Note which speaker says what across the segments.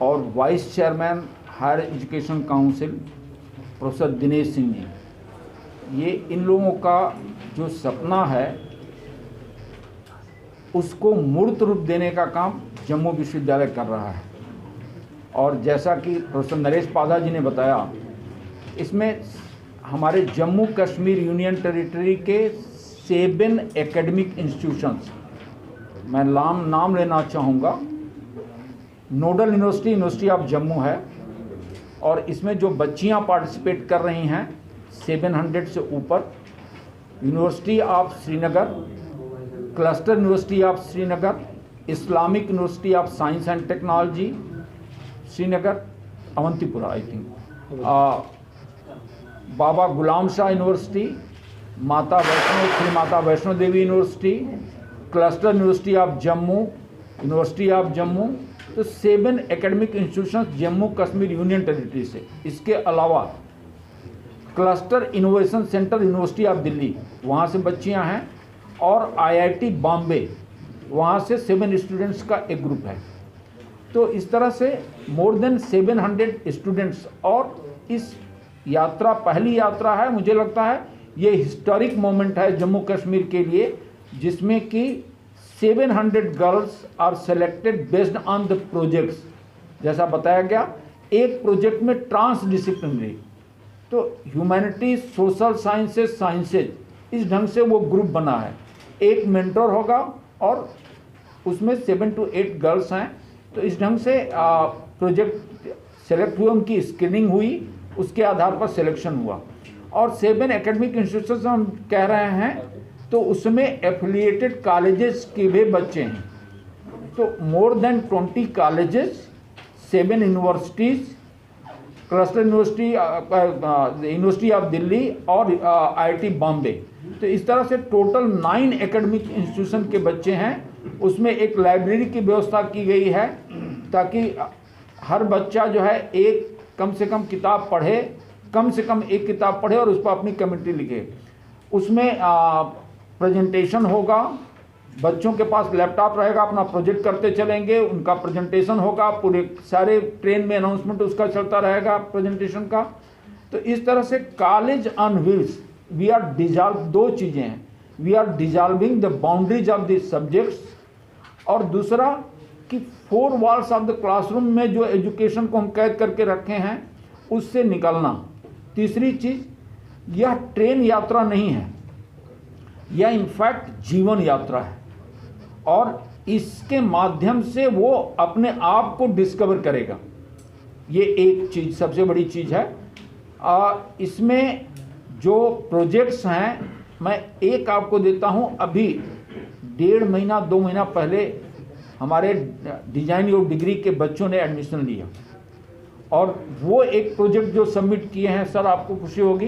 Speaker 1: और vice chairman higher education council professor Dinesh Singh ji, ये इन लोगों का जो सपना है उसको मूर्त रूप देने का काम जम्मू विश्वविद्यालय कर रहा है। और जैसा कि प्रोफेसर नरेश पादा जी ने बताया, इसमें हमारे जम्मू कश्मीर यूनियन टेरिटरी के 7 एकेडमिक इंस्टीट्यूशंस, मैं नाम लेना चाहूँगा। नोडल यूनिवर्सिटी ऑफ जम्मू है, और इसमें जो बच्चियाँ पार्टिसिपेट कर रही हैं 700 से ऊपर। University of Srinagar, cluster university of Srinagar, Islamic university of science and technology Srinagar, Awantipora I think, Baba Ghulam Shah university, Shri Mata Vaishno Devi university, cluster university of Jammu, तो 7 academic institutions Jammu Kashmir union territory से। इसके अलावा cluster innovation centre university of Delhi, वहाँ से बच्चियाँ हैं, और IIT बॉम्बे, वहाँ से 7 स्टूडेंट्स का एक ग्रुप है। तो इस तरह से मोर देन 700 स्टूडेंट्स, और इस यात्रा पहली यात्रा है, मुझे लगता है ये हिस्टोरिक मोमेंट है जम्मू कश्मीर के लिए, जिसमें कि 700 girls are selected based on the projects. जैसा बताया गया, एक प्रोजेक्ट में ट्रांसडिसिप्लिनरी, तो ह्यूमैनिटीज, सोशल साइंसेज, इस ढंग से वो ग्रुप बना है। एक मेंटर होगा और उसमें 7 to 8 गर्ल्स हैं। तो इस ढंग से प्रोजेक्ट सेलेक्ट हुए, उनकी स्क्रीनिंग हुई, उसके आधार पर सिलेक्शन हुआ। और 7 एकेडमिक इंस्टीट्यूशन हम कह रहे हैं, तो उसमें एफिलिएटेड कॉलेजेस के भी बच्चे हैं। तो more than 20 colleges, 7 universities, cluster university of Delhi और IIT बॉम्बे। तो इस तरह से टोटल 9 एकेडमिक इंस्टीट्यूशन के बच्चे हैं। उसमें एक लाइब्रेरी की व्यवस्था की गई है, ताकि हर बच्चा जो है कम से कम किताब पढ़े, कम से कम एक किताब पढ़े और उस पर अपनी कमेंट्री लिखे। उसमें प्रेजेंटेशन होगा, बच्चों के पास लैपटॉप रहेगा, अपना प्रोजेक्ट करते चलेंगे, उनका प्रेजेंटेशन होगा, पूरे सारे ट्रेन में अनाउंसमेंट उसका चलता रहेगा प्रेजेंटेशन का। तो इस तरह से college on wheels, we are dissolve, 2 चीज़ें हैं, we are dissolving the boundaries of the subjects, और दूसरा कि 4 वॉल्स ऑफ द क्लासरूम में जो एजुकेशन को हम कैद करके रखे हैं उससे निकलना। तीसरी चीज़, यह ट्रेन यात्रा नहीं है, यह इनफैक्ट जीवन यात्रा है, और इसके माध्यम से वो अपने आप को डिस्कवर करेगा। ये एक चीज़, सबसे बड़ी चीज़ है। इसमें जो प्रोजेक्ट्स हैं, मैं एक आपको देता हूँ। अभी 1.5 महीना 2 महीना पहले हमारे डिजाइन योर डिग्री के बच्चों ने एडमिशन लिया, और वो एक प्रोजेक्ट जो सबमिट किए हैं, सर आपको खुशी होगी,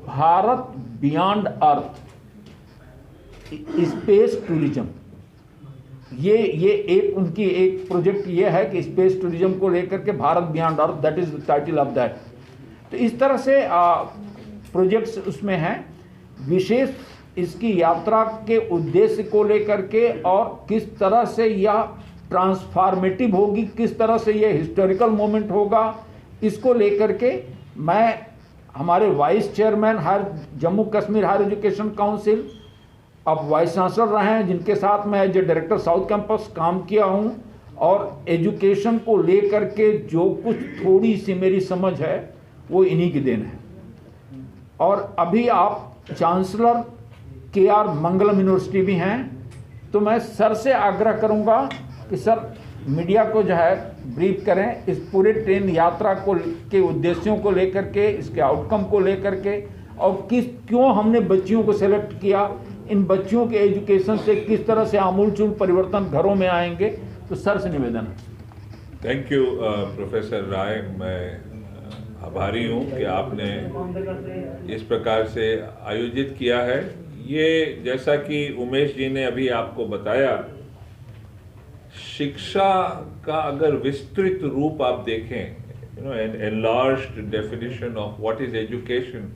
Speaker 1: भारत बियॉन्ड अर्थ स्पेस टूरिज्म। ये एक उनकी एक प्रोजेक्ट ये है कि स्पेस टूरिज्म को लेकर के Bharat beyond earth, that is the title of that. तो इस तरह से प्रोजेक्ट्स उसमें हैं। विशेष इसकी यात्रा के उद्देश्य को लेकर के, और किस तरह से यह ट्रांसफॉर्मेटिव होगी, किस तरह से यह हिस्टोरिकल मोमेंट होगा, इसको लेकर के मैं हमारे vice chairman Jammu Kashmir higher education council, अब वाइस चांसलर रहे हैं, जिनके साथ मैं as a director south campus काम किया हूं, और एजुकेशन को लेकर के जो कुछ थोड़ी सी मेरी समझ है वो इन्हीं की देन है। और अभी आप चांसलर KR मंगलम यूनिवर्सिटी भी हैं, तो मैं सर से आग्रह करूंगा कि सर मीडिया को जो है ब्रीफ करें इस पूरे ट्रेन यात्रा के उद्देश्यों को लेकर के, इसके आउटकम को लेकर के, और क्यों हमने बच्चियों को सेलेक्ट किया, इन बच्चियों के एजुकेशन से किस तरह से आमूलचूल परिवर्तन घरों में आएंगे। तो सर से निवेदन है।
Speaker 2: थैंक यू प्रोफेसर राय, मैं आभारी हूँ कि आपने इस प्रकार से आयोजित किया है। ये जैसा कि उमेश जी ने अभी आपको बताया, शिक्षा का अगर विस्तृत रूप आप देखें, an enlarged definition of what is education,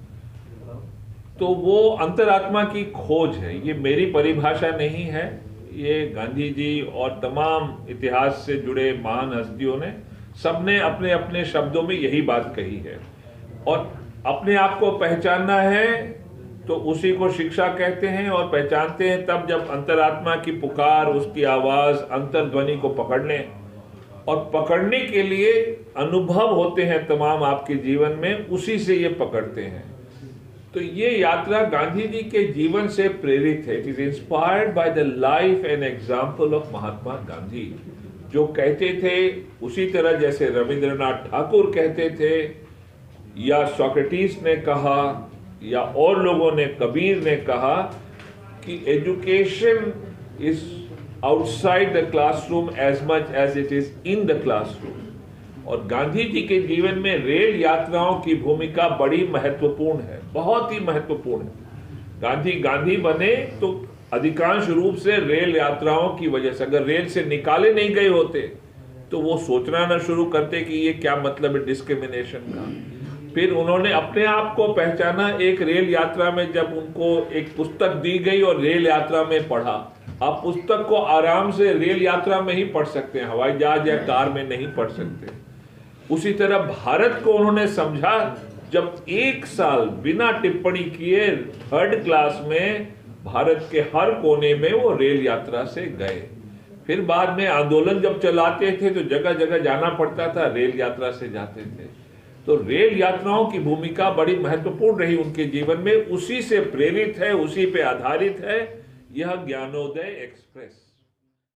Speaker 2: तो वो अंतरात्मा की खोज है। ये मेरी परिभाषा नहीं है, ये गांधी जी और तमाम इतिहास से जुड़े महान हस्तियों ने सबने अपने अपने शब्दों में यही बात कही है। और अपने आप को पहचानना है तो उसी को शिक्षा कहते हैं, और पहचानते हैं तब जब अंतरात्मा की पुकार, उसकी आवाज, अंतर्ध्वनि को पकड़ लें। और पकड़ने के लिए अनुभव होते हैं तमाम आपके जीवन में, उसी से ये पकड़ते हैं। तो ये यात्रा गांधी जी के जीवन से प्रेरित है। It is inspired by the life and example of Mahatma Gandhi. जो कहते थे उसी तरह जैसे रविंद्रनाथ ठाकुर कहते थे, या सोक्रेटिस ने कहा, या और लोगों ने, कबीर ने कहा कि education is outside the classroom as much as it is in the classroom. और गांधी जी के जीवन में रेल यात्राओं की भूमिका बड़ी महत्वपूर्ण है, बहुत ही महत्वपूर्ण है। गांधी बने तो अधिकांश रूप से रेल यात्राओं की वजह से। अगर रेल से निकाले नहीं गए होते तो वो सोचना ना शुरू करते कि ये क्या मतलब है डिस्क्रिमिनेशन का। फिर उन्होंने अपने आप को पहचाना एक रेल यात्रा में, जब उनको एक पुस्तक दी गई और रेल यात्रा में पढ़ा। आप पुस्तक को आराम से रेल यात्रा में ही पढ़ सकते हैं, हवाई जहाज या कार में नहीं पढ़ सकते। उसी तरह भारत को उन्होंने समझा जब एक साल बिना टिप्पणी किए 3rd क्लास में भारत के हर कोने में वो रेल यात्रा से गए। फिर बाद में आंदोलन जब चलाते थे तो जगह जगह जाना पड़ता था, रेल यात्रा से जाते थे। तो रेल यात्राओं की भूमिका बड़ी महत्वपूर्ण रही उनके जीवन में, उसी से प्रेरित है, उसी पे आधारित है यह ज्ञानोदय एक्सप्रेस।